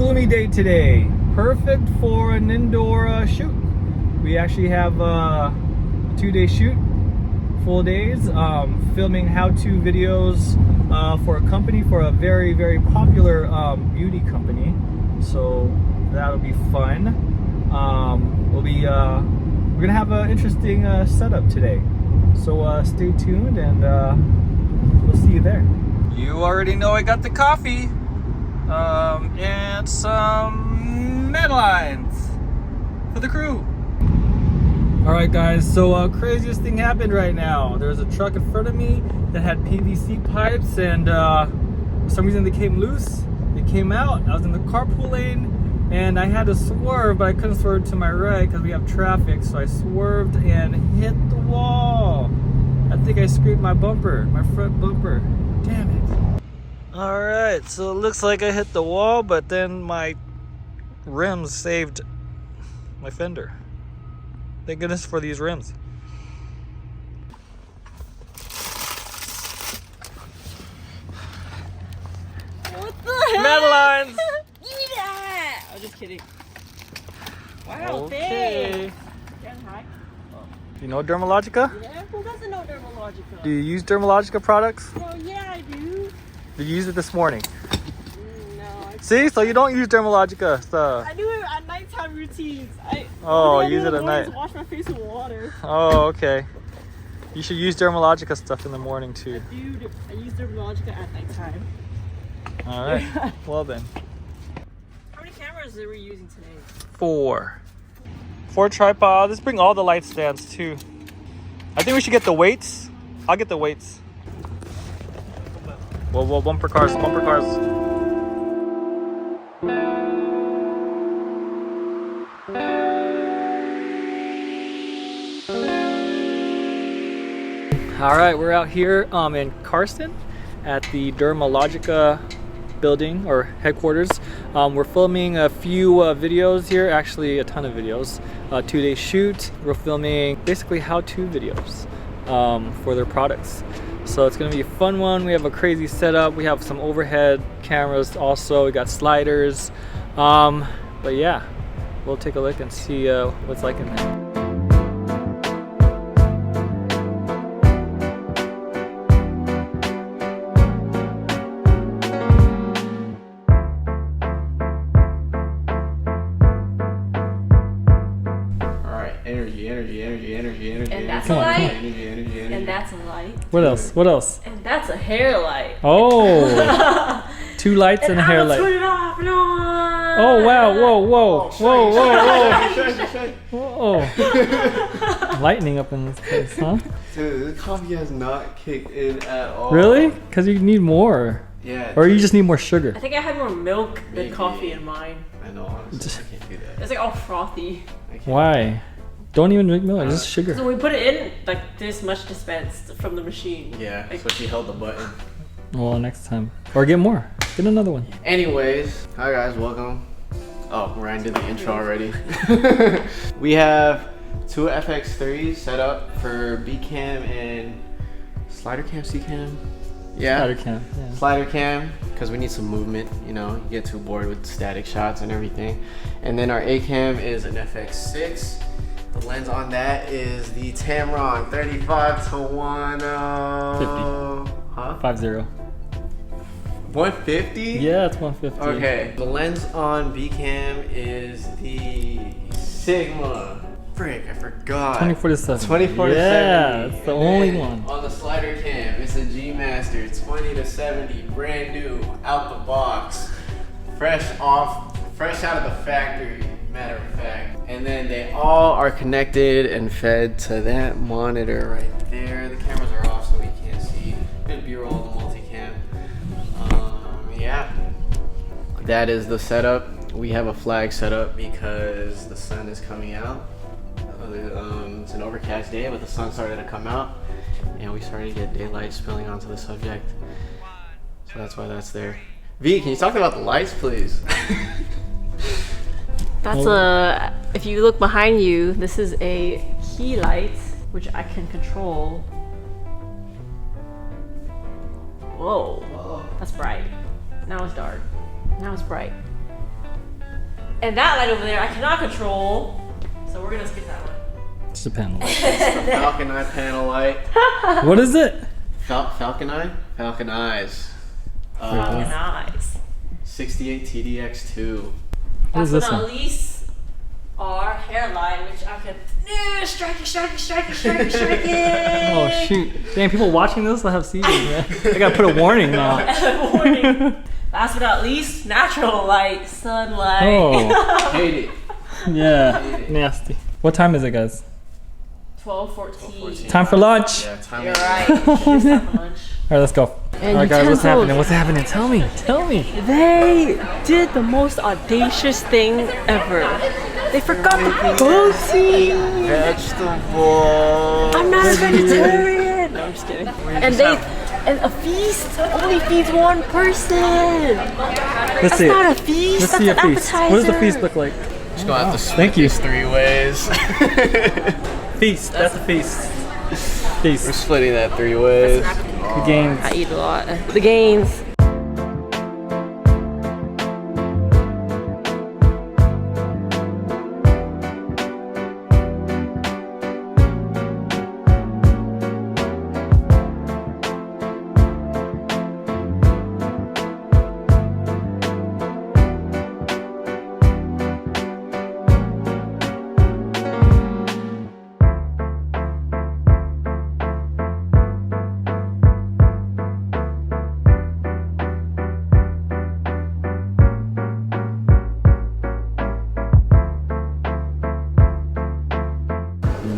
gloomy day today. Perfect for an indoor shoot. We actually have a 2-day shoot, full days, filming how-to videos for a company, for a very, very popular beauty company. So that'll be fun. We're gonna have an interesting setup today. So stay tuned, and we'll see you there. You already know I got the coffee and some med lines for the crew. All right, guys. So craziest thing happened right now. There's a truck in front of me that had PVC pipes, and for some reason they came loose. They came out. I was in the carpool lane, and I had to swerve, but I couldn't swerve to my right because we have traffic. So I swerved and hit the wall. I think I scraped my bumper, my front bumper. Damn it. All right, so it looks like I hit the wall, but then my rims saved my fender. Thank goodness for these rims. What the heck? Madeline's! Give me that! I'm just kidding. Wow, Okay. thanks. Yeah, hi. You know Dermalogica? Yeah, who doesn't know Dermalogica? Do you use Dermalogica products? Well, yeah, I do. Did you use it this morning? No. See? So you don't use Dermalogica stuff. I do it at nighttime routines. Use it at night. Wash my face with water. Oh, okay. You should use Dermalogica stuff in the morning too. I use Dermalogica at nighttime. All right. Well then. How many cameras are we using today? 4 tripods. Let's bring all the light stands too. I think we should get the weights. I'll get the weights. Whoa, bumper cars, bumper cars. All right, we're out here in Carson at the Dermalogica building or headquarters. We're filming a few videos here, actually a ton of videos. 2-day shoot. We're filming basically how-to videos for their products. So it's gonna be a fun one. We have a crazy setup. We have some overhead cameras also. We got sliders. But yeah, we'll take a look and see what's like in there. Energy. And that's a light. Energy. And that's a light. What else? What else? And that's a hair light. Oh, 2 lights and a hair light. Turn it off. No. Oh wow! Whoa! Lightning up in this place, huh? Dude, this coffee has not kicked in at all. Really? Because you need more. Yeah. Or you just need more sugar. I think I had more milk than Maybe. Coffee in mine. I know, honestly, I can't do that. It's like all frothy. Why? Don't even drink milk, just sugar. So we put it in like this much dispensed from the machine. Yeah, like, so she held the button. Well, next time. Or get more. Get another one. Anyways, hi guys, welcome. Oh, Ryan did the intro already. We have 2 FX3s set up for B cam and slider cam, C cam. Yeah. Slider cam. Yeah. Slider cam, because we need some movement, you know, you get too bored with static shots and everything. And then our A cam is an FX6. The lens on that is the Tamron 35-1. 50. Huh? 50. 150? Yeah, it's 150. Okay. The lens on B cam is the Sigma. Frick, I forgot. 24-7. 24-70. Yeah, it's the only one. On the slider cam, it's a G Master 20-70, brand new, out the box, fresh out of the factory, matter of fact. And then they all are connected and fed to that monitor right there. The cameras are off so we can't see. Good B-roll, the multicam. Yeah, that is the setup. We have a flag set up because the sun is coming out. It's an overcast day, but the sun started to come out and we started to get daylight spilling onto the subject. So that's why that's there. V, can you talk about the lights, please? That's if you look behind you, this is a key light, which I can control. Whoa, that's bright. Now it's dark. Now it's bright. And that light over there, I cannot control. So we're gonna skip that one. It's a panel light. The Falcon Eye panel light. What is it? Falcon Eye? Falcon Eyes. Falcon eyes. 68 TDX2. What is Last this but not one? least, our hairline, which I could strike it. Oh shoot! Damn, people watching this will have seizures, man. I gotta put a warning now. Warning. Last but not least, natural light, sunlight. Oh. Hate it. Yeah, nasty. What time is it, guys? 12:14. Time for lunch. Yeah, time You're to- right. It's time for lunch. All right, let's go. And All right, guys, what's utensils. happening? What's happening? Tell me. Tell me. They did the most audacious thing ever. They forgot the protein. Vegetable. I'm not a vegetarian. No, I'm just kidding. And a feast only feeds one person. Let's That's see not it. a feast. Let's That's see a an feast. appetizer. What does the feast look like? Just gonna have to split Thank you. these 3 ways. Feast. That's a feast. We're Feast. splitting that 3 ways. The gains. I eat a lot. The gains.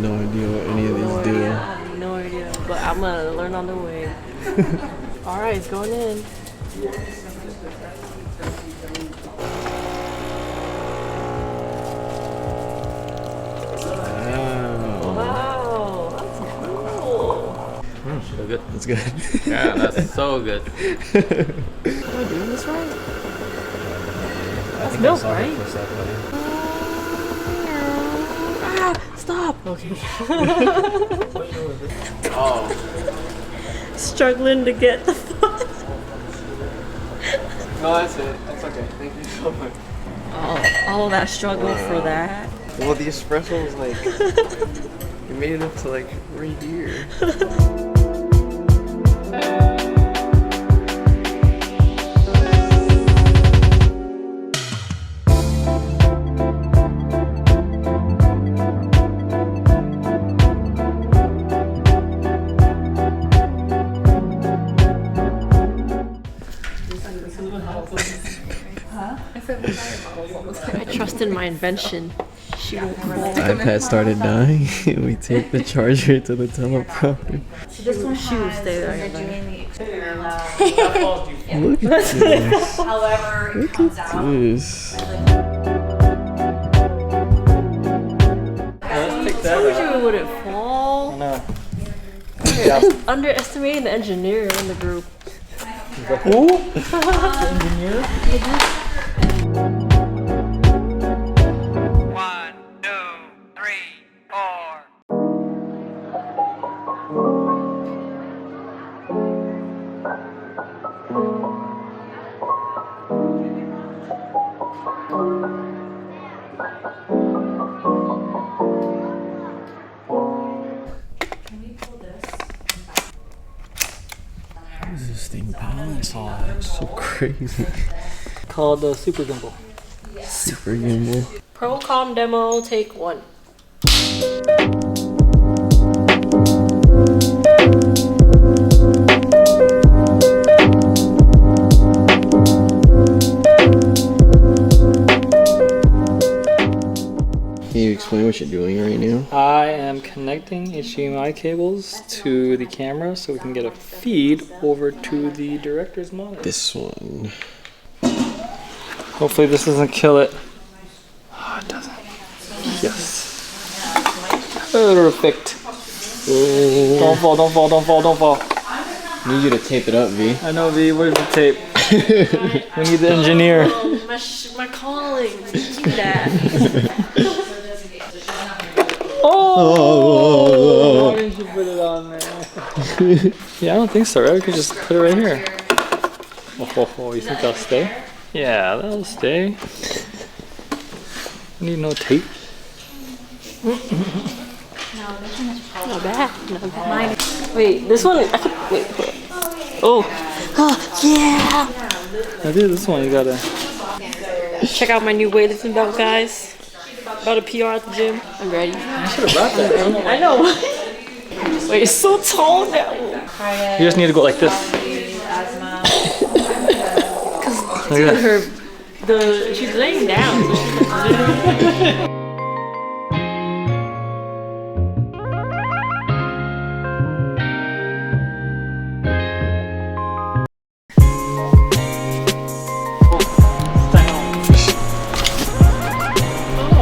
No idea what any of these do. I have no idea, but I'm gonna learn on the way. All right, it's going in. Wow, that's cool. So good. That's good. Yeah, that's so good. Am I doing this right? That's milk, right? Ah, stop. Okay. Oh, Struggling to get the fun. no, that's it. That's okay. Thank you so much. All that struggle for that. Well, the espresso was like, you made it up to like right here. I trust in my invention. She won't fall. iPad started dying. We take the charger to the teleprompter. This one she will stay there. Look at this. However, it comes out. This. Let's take I told you it wouldn't fall. No. Underestimating the engineer in the group. Who? The engineer? 1, 2, 3, 4. This thing balance on. It's so crazy. Called the Super Gimbal. Super gimbal. Procom demo, take 1. Can you explain what you're doing right now? I am connecting HDMI cables to the camera so we can get a feed over to the director's monitor. This one. Hopefully this doesn't kill it. Oh, it doesn't. Yes. Perfect. Don't fall, don't fall, don't fall, don't fall. Need you to tape it up, V. I know, V. Where's the tape? We need the engineer. My calling. Do that. Oh! Why didn't you put it on there? Yeah, I don't think so, right? We could just put it right here. Oh, you think that'll stay? Yeah, that'll stay. Need no tape. Not bad. Not bad. Wait, this one. I could, wait. Oh. Oh, yeah. I did this one. You gotta. Check out my new weightlifting belt, guys. About to PR at the gym. I'm ready. I should have brought that. I know. Wait, it's so tall now. You just need to go like this. Look at that. She's laying down. So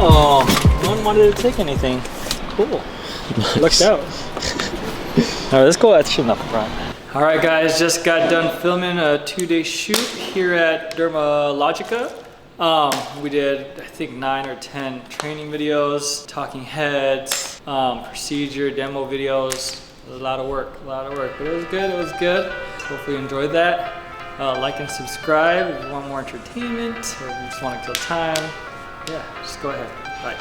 Oh, no one wanted to take anything. Cool. Looked out. Alright, let's go action up front. Alright guys, just got done filming a 2-day shoot here at Dermalogica. We did, I think, 9 or 10 training videos, talking heads, procedure, demo videos. A lot of work, but it was good. Hopefully you enjoyed that. Like and subscribe if you want more entertainment or if you just want to kill time. Yeah, just go ahead. Bye.